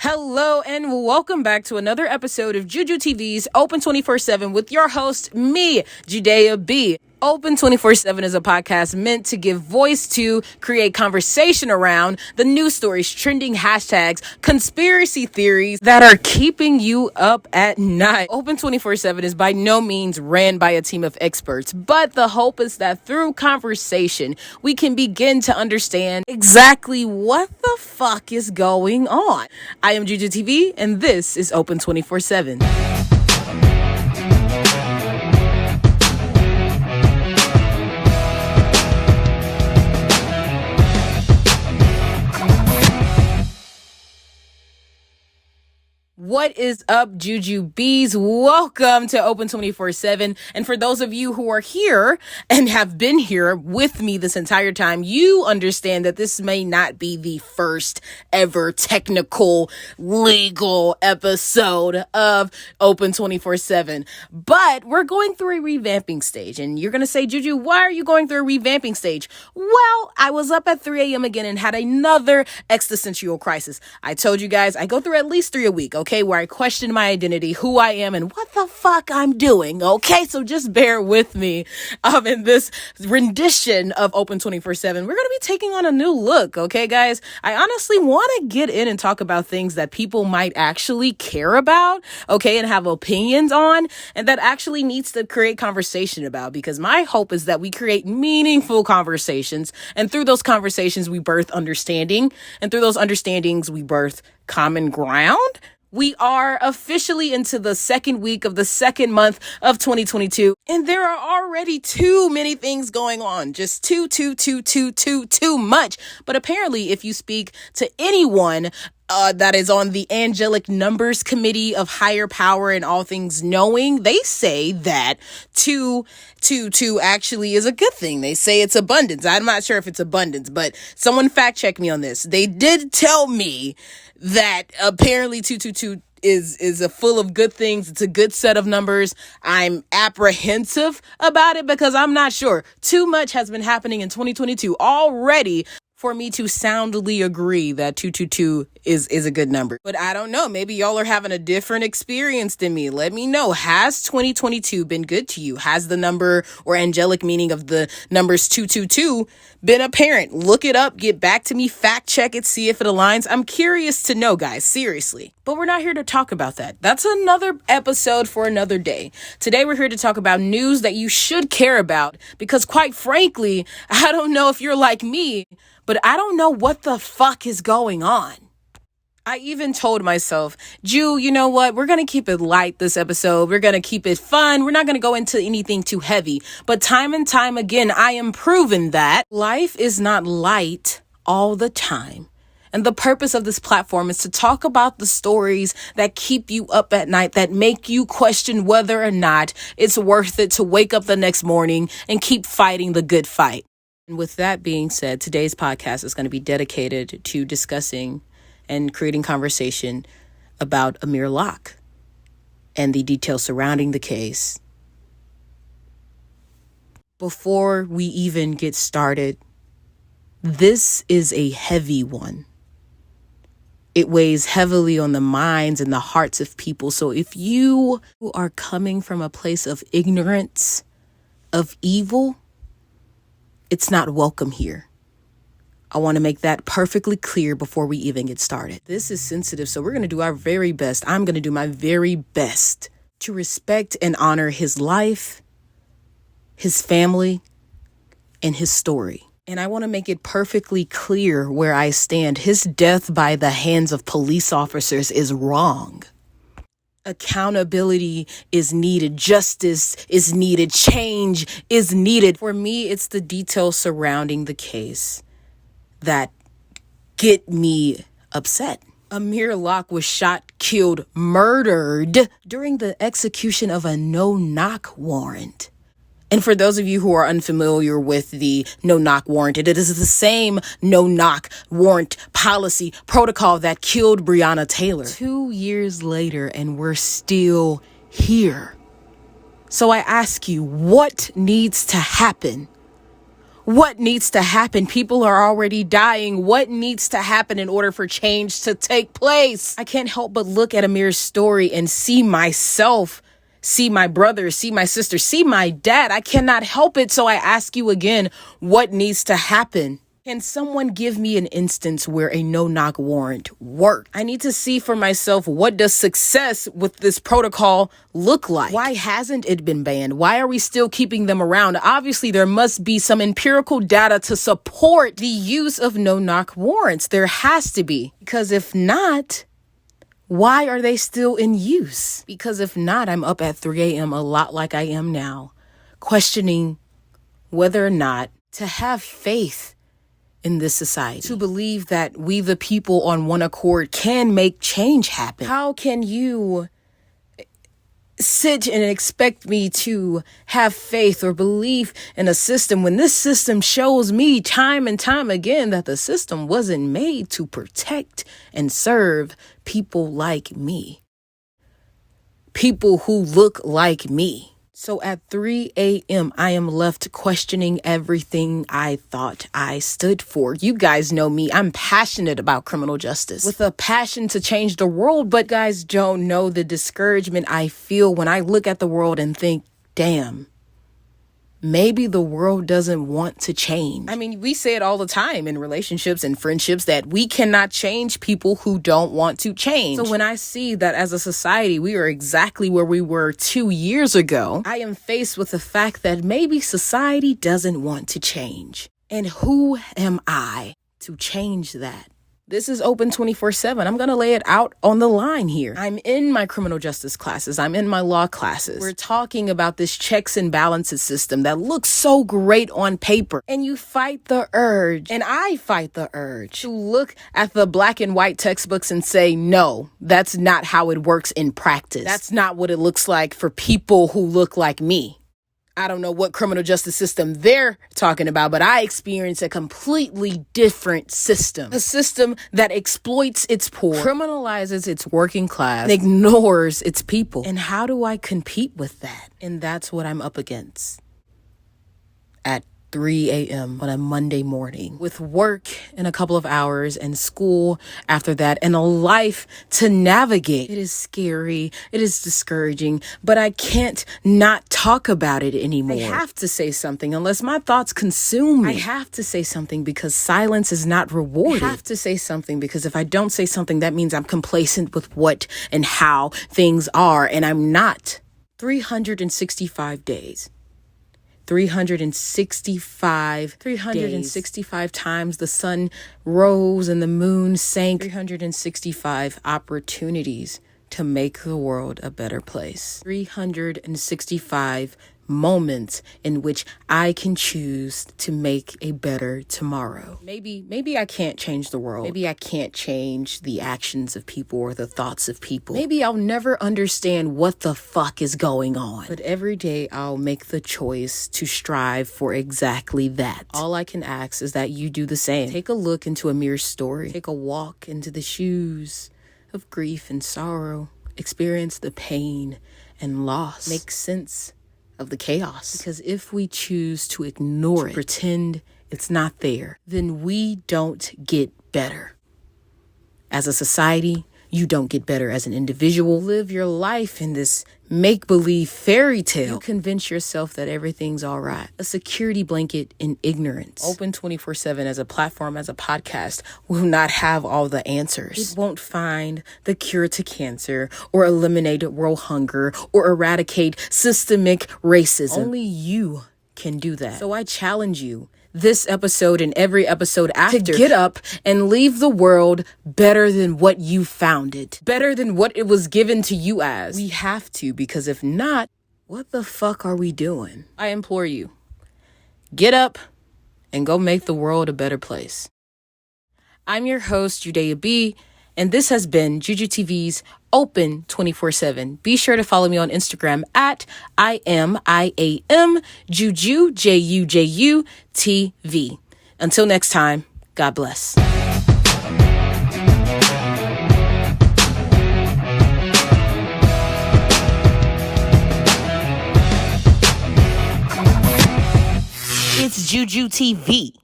Hello and welcome back to another episode of JUJUtv's Open 24/7 with your host, me, JUJUtv. Open 24/7 is a podcast meant to give voice to, create conversation around the news stories, trending hashtags, conspiracy theories that are keeping you up at night. Open 24/7 is by no means ran by a team of experts, but the hope is that through conversation, we can begin to understand exactly what the fuck is going on. I am JUJUtv, and this is Open 24/7. What is up, Juju Bees? Welcome to Open 24/7. And for those of you who are here and have been here with me this entire time, you understand that this may not be the first ever technical, legal episode of Open 24/7. But we're going through a revamping stage. And you're going to say, Juju, why are you going through a revamping stage? Well, I was up at 3 a.m. again and had another existential crisis. I told you guys I go through at least 3 a week, okay, where I question my identity, who I am, and what the fuck I'm doing, okay? So just bear with me in this rendition of Open 24/7. We're going to be taking on a new look, okay, guys? I honestly want to get in and talk about things that people might actually care about, okay, and have opinions on, and that actually needs to create conversation about, because my hope is that we create meaningful conversations, and through those conversations, we birth understanding, and through those understandings, we birth common ground. We are officially into the second week of the second month of 2022, and there are already too many things going on. Just too much. But apparently, if you speak to anyone that is on the angelic numbers committee of higher power and all things knowing, they say that two actually is a good thing. They say it's abundance. I'm not sure if it's abundance, but someone fact check me on this. They did tell me that apparently 222 is a full of good things. It's a good set of numbers. I'm apprehensive about it because I'm not sure. Too much has been happening in 2022 already for me to soundly agree that 222 is a good number. But I don't know. Maybe y'all are having a different experience than me. Let me know. Has 2022 been good to you? Has the number or angelic meaning of the numbers 222 been apparent? Look it up. Get back to me. Fact check it. See if it aligns. I'm curious to know, guys. Seriously. But we're not here to talk about that. That's another episode for another day. Today, we're here to talk about news that you should care about, because quite frankly, I don't know if you're like me, but I don't know what the fuck is going on. I even told myself, Ju, you know what? We're going to keep it light this episode. We're going to keep it fun. We're not going to go into anything too heavy. But time and time again, I am proven that life is not light all the time. And the purpose of this platform is to talk about the stories that keep you up at night, that make you question whether or not it's worth it to wake up the next morning and keep fighting the good fight. And with that being said, today's podcast is going to be dedicated to discussing and creating conversation about Amir Locke and the details surrounding the case. Before we even get started, this is a heavy one. It weighs heavily on the minds and the hearts of people. So if you are coming from a place of ignorance, of evil, it's not welcome here. I want to make that perfectly clear before we even get started. This is sensitive, so we're going to do our very best. I'm going to do my very best to respect and honor his life, his family, and his story. And I want to make it perfectly clear where I stand. His death by the hands of police officers is wrong. Accountability is needed. Justice is needed. Change is needed. For me, it's the details surrounding the case that get me upset. Amir Locke was shot, killed, murdered during the execution of a no-knock warrant. And for those of you who are unfamiliar with the no-knock warrant, it is the same no-knock warrant policy protocol that killed Breona Taylor. 2 years later, and we're still here. So I ask you, what needs to happen? What needs to happen? People are already dying. What needs to happen in order for change to take place? I can't help but look at Amir's story and see myself, see my brother, see my sister, see my dad. I cannot help it. So I ask you again, what needs to happen? Can someone give me an instance where a no-knock warrant worked? I need to see for myself, what does success with this protocol look like? Why hasn't it been banned? Why are we still keeping them around? Obviously, there must be some empirical data to support the use of no-knock warrants. There has to be. Because if not, why are they still in use? Because if not, I'm up at 3 a.m. a lot like I am now, questioning whether or not to have faith in this society, to believe that we the people on one accord can make change happen. How can you sit and expect me to have faith or believe in a system when this system shows me time and time again that the system wasn't made to protect and serve people like me, people who look like me? So at 3 a.m., I am left questioning everything I thought I stood for. You guys know me. I'm passionate about criminal justice with a passion to change the world. But guys don't know the discouragement I feel when I look at the world and think, damn, maybe the world doesn't want to change. I mean, we say it all the time in relationships and friendships that we cannot change people who don't want to change. So when I see that as a society, we are exactly where we were 2 years ago, I am faced with the fact that maybe society doesn't want to change. And who am I to change that? This is Open 24/7. I'm going to lay it out on the line here. I'm in my criminal justice classes. I'm in my law classes. We're talking about this checks and balances system that looks so great on paper. And you fight the urge, and I fight the urge to look at the black and white textbooks and say, no, that's not how it works in practice. That's not what it looks like for people who look like me. I don't know what criminal justice system they're talking about, but I experience a completely different system. A system that exploits its poor, criminalizes its working class, and ignores its people. And how do I compete with that? And that's what I'm up against at 3 a.m. on a Monday morning, with work in a couple of hours and school after that and a life to navigate. It is scary. It is discouraging, but I can't not talk about it anymore. I have to say something unless my thoughts consume me. I have to say something because silence is not rewarded. I have to say something because if I don't say something, that means I'm complacent with what and how things are, and I'm not. 365 days. 365 times the sun rose and the moon sank. 365 opportunities to make the world a better place. 365 moments in which I can choose to make a better tomorrow. Maybe I can't change the world. Maybe I can't change the actions of people or the thoughts of people. Maybe I'll never understand what the fuck is going on. But every day I'll make the choice to strive for exactly that. All I can ask is that you do the same. Take a look into Amir's story. Take a walk into the shoes of grief and sorrow. Experience the pain and loss. Make sense of the chaos. Because if we choose to ignore it, pretend it's not there, then we don't get better. As a society, you don't get better as an individual. Live your life in this make-believe fairy tale. You convince yourself that everything's all right. A security blanket in ignorance. Open 24/7 as a platform, as a podcast, will not have all the answers. It won't find the cure to cancer or eliminate world hunger or eradicate systemic racism. Only you can do that. So I challenge you, this episode and every episode after, to get up and leave the world better than what you found it. Better than what it was given to you as. We have to, because if not, what the fuck are we doing? I implore you, get up and go make the world a better place. I'm your host, JUJUtv, and this has been JUJUtv's Open 24/7. Be sure to follow me on Instagram at IAM Juju, JUJUtv. Until next time, God bless. It's JUJUtv.